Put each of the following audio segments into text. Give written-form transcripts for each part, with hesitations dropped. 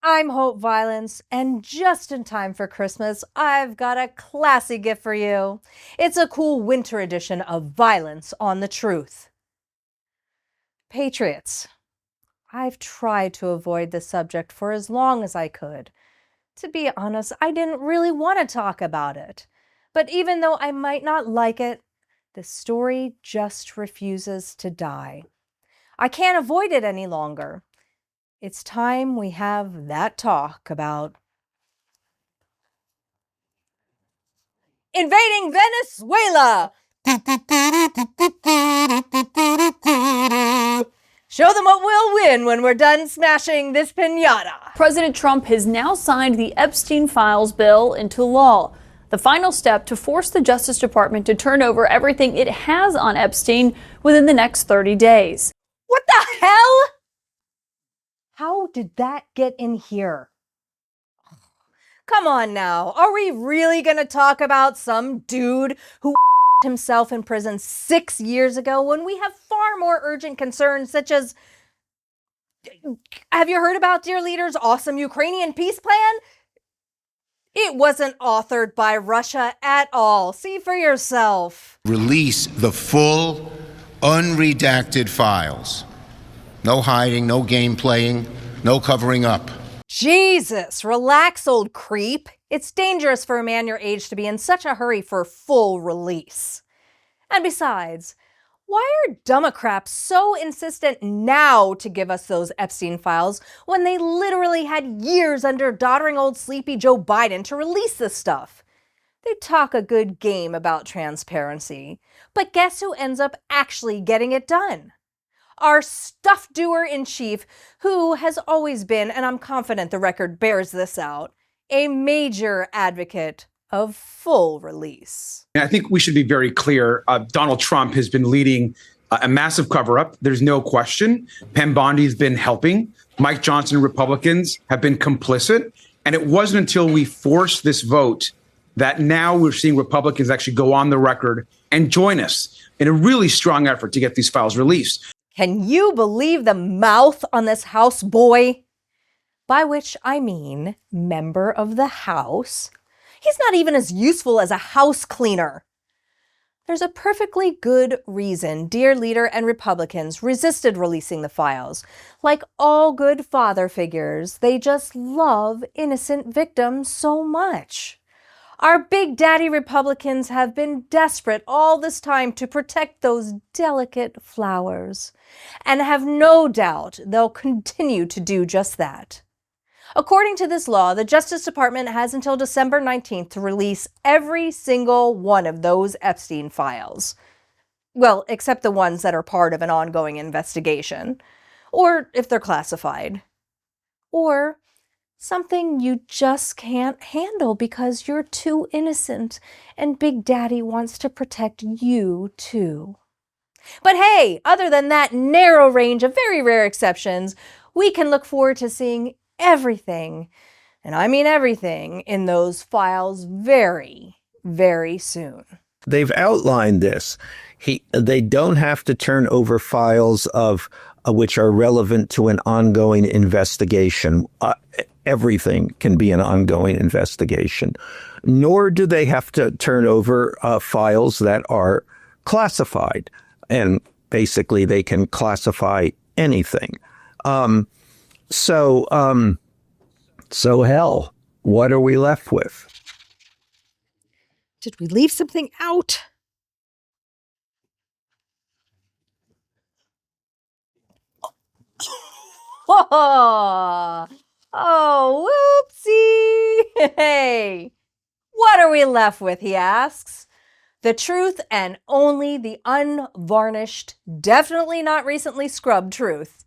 I'm Hope Violence, and just in time for Christmas, I've got a classy gift for you. It's a cool winter edition of Violence on the Truth. Patriots, I've tried to avoid this subject for as long as I could. To be honest, I didn't really want to talk about it. But even though I might not like it, the story just refuses to die. I can't avoid it any longer. It's time we have that talk about invading Venezuela. Show them what we'll win when we're done smashing this piñata. President Trump has now signed the Epstein files bill into law, the final step to force the Justice Department to turn over everything it has on Epstein within the next 30 days. What the hell? How did that get in here? Come on now, are we really gonna talk about some dude who himself in prison 6 years ago when we have far more urgent concerns such as, have you heard about Dear Leader's awesome Ukrainian peace plan? It wasn't authored by Russia at all. See for yourself. Release the full, unredacted files. No hiding, no game playing, no covering up. Jesus, relax, old creep. It's dangerous for a man your age to be in such a hurry for full release. And besides, why are Democrats so insistent now to give us those Epstein files when they literally had years under doddering old sleepy Joe Biden to release this stuff? They talk a good game about transparency, but guess who ends up actually getting it done? Our stuff doer in chief, who has always been, and I'm confident the record bears this out, a major advocate of full release. I think we should be very clear. Donald Trump has been leading a massive cover-up. There's no question. Pam Bondi's been helping. Mike Johnson and Republicans have been complicit. And it wasn't until we forced this vote that now we're seeing Republicans actually go on the record and join us in a really strong effort to get these files released. Can you believe the mouth on this House boy? By which I mean member of the House. He's not even as useful as a house cleaner. There's a perfectly good reason Dear Leader and Republicans resisted releasing the files. Like all good father figures, they just love innocent victims so much. Our big daddy Republicans have been desperate all this time to protect those delicate flowers, and have no doubt they'll continue to do just that. According to this law, the Justice Department has until December 19th to release every single one of those Epstein files. Well, except the ones that are part of an ongoing investigation, or if they're classified, or something you just can't handle because you're too innocent and Big Daddy wants to protect you too. But hey, other than that narrow range of very rare exceptions, we can look forward to seeing everything, and I mean everything, in those files very, very soon. They've outlined this. They don't have to turn over files of which are relevant to an ongoing investigation. Everything can be an ongoing investigation. Nor do they have to turn over files that are classified. And basically, they can classify anything. So hell, what are we left with? Did we leave something out? Oh, whoopsie! Hey, what are we left with, he asks. The truth and only the unvarnished, definitely not recently scrubbed truth.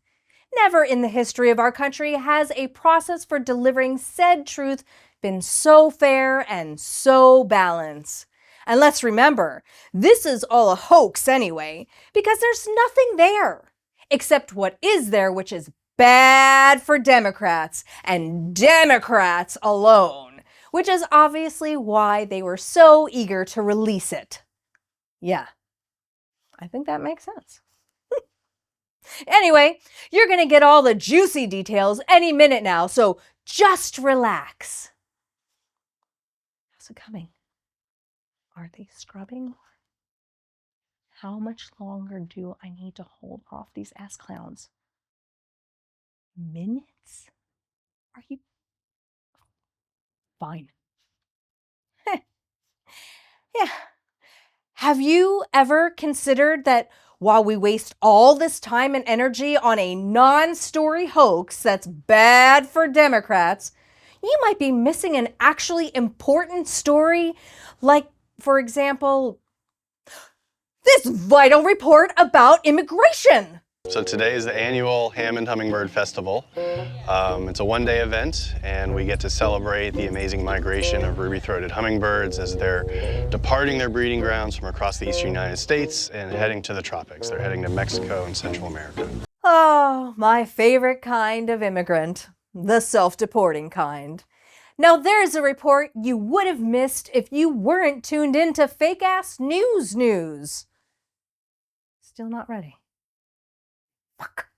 Never in the history of our country has a process for delivering said truth been so fair and so balanced. And let's remember, this is all a hoax anyway, because there's nothing there, except what is there, which is bad for Democrats, and Democrats alone, which is obviously why they were so eager to release it. Yeah, I think that makes sense. Anyway, you're going to get all the juicy details any minute now, so Just relax. How's it coming? Are they scrubbing? How much longer do I need to hold off these ass clowns? Minutes? Are you... Fine. Yeah. Have you ever considered that while we waste all this time and energy on a non-story hoax that's bad for Democrats, you might be missing an actually important story, like, for example, this vital report about immigration? So today is the annual Hammond Hummingbird Festival. It's a one-day event, and we get to celebrate the amazing migration of ruby-throated hummingbirds as they're departing their breeding grounds from across the eastern United States and heading to the tropics. They're heading to Mexico and Central America. Oh, my favorite kind of immigrant, the self-deporting kind. Now there's a report you would have missed if you weren't tuned in to FakeAssNews. Still not ready. Fuck.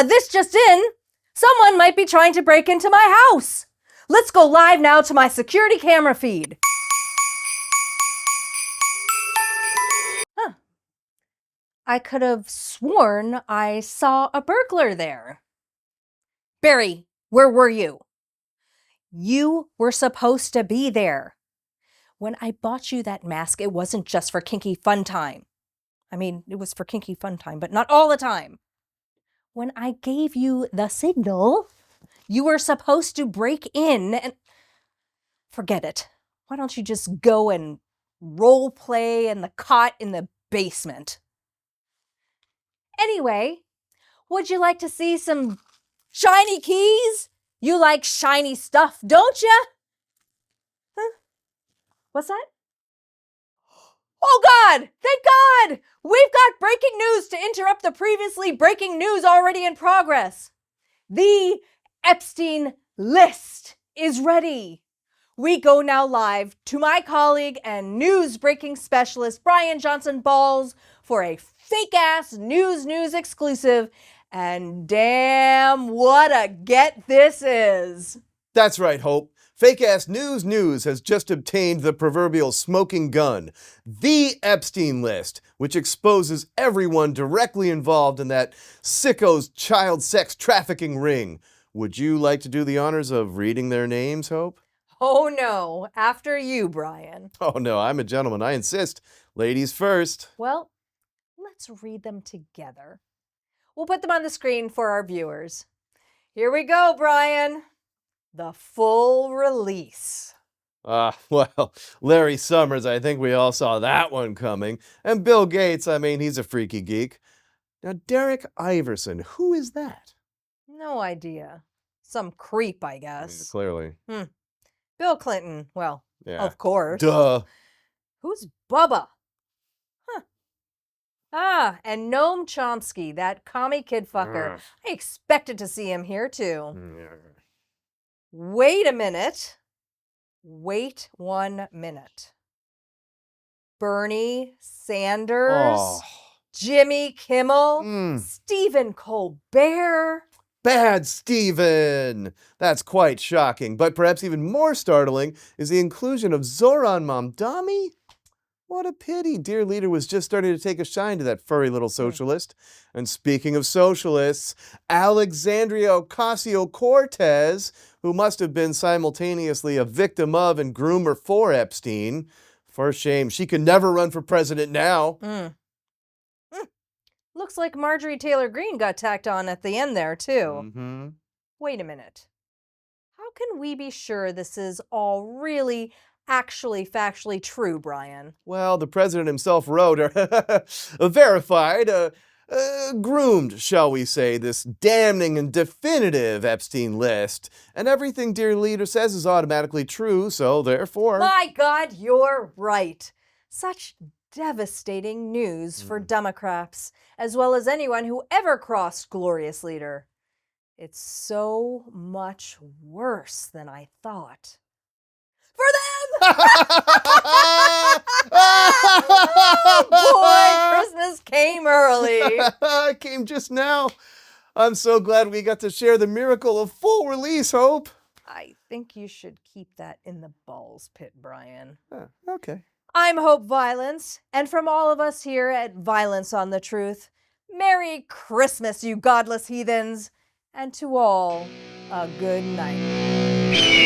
This just in. Someone might be trying to break into my house. Let's go live now to my security camera feed. Huh. I could have sworn I saw a burglar there. Barry, where were you? You were supposed to be there. When I bought you that mask, it wasn't just for kinky fun time. I mean, it was for kinky fun time, but not all the time. When I gave you the signal, you were supposed to break in and... Forget it. Why don't you just go and role play in the cot in the basement? Anyway, would you like to see some shiny keys? You like shiny stuff, don't ya? Huh? What's that? Oh God! Thank God! We've got breaking news to interrupt the previously breaking news already in progress. The Epstein list is ready. We go now live to my colleague and news breaking specialist Brian Johnson Balls for a FakeAssNews exclusive. And damn, what a get this is. That's right, Hope. FakeAssNews has just obtained the proverbial smoking gun, the Epstein list, which exposes everyone directly involved in that sicko's child sex trafficking ring. Would you like to do the honors of reading their names, Hope? Oh no, after you, Brian. Oh no, I'm a gentleman, I insist. Ladies first. Well, let's read them together. We'll put them on the screen for our viewers. Here we go, Brian. The full release. Well, Larry Summers, I think we all saw that one coming. And Bill Gates, I mean, he's a freaky geek. Now, Derek Iverson, who is that? No idea. Some creep, I guess. Yeah, clearly. Bill Clinton, well, Yeah. of course. Duh. Who's Bubba? Huh. And Noam Chomsky, that commie kid fucker. I expected to see him here too. Wait a minute. Wait 1 minute. Bernie Sanders, Jimmy Kimmel, Stephen Colbert. Bad Stephen! That's quite shocking, but perhaps even more startling is the inclusion of Zoran Mamdani. What a pity. Dear Leader was just starting to take a shine to that furry little socialist. And speaking of socialists, Alexandria Ocasio-Cortez, who must have been simultaneously a victim of and groomer for Epstein. For shame, she can never run for president now. Looks like Marjorie Taylor Greene got tacked on at the end there, too. Wait a minute. How can we be sure this is all really, actually, factually true, Brian? Well, the president himself wrote, verified, groomed, shall we say, this damning and definitive Epstein list. And everything Dear Leader says is automatically true, so therefore... My God, you're right. Such devastating news for Democrats, as well as anyone who ever crossed Glorious Leader. It's so much worse than I thought. For them! early. It came just now. I'm so glad we got to share the miracle of full release, Hope. I think you should keep that in the balls pit, Brian. Okay. I'm Hope Violence, and from all of us here at Violence on the Truth, Merry Christmas, you godless heathens, and to all, a good night.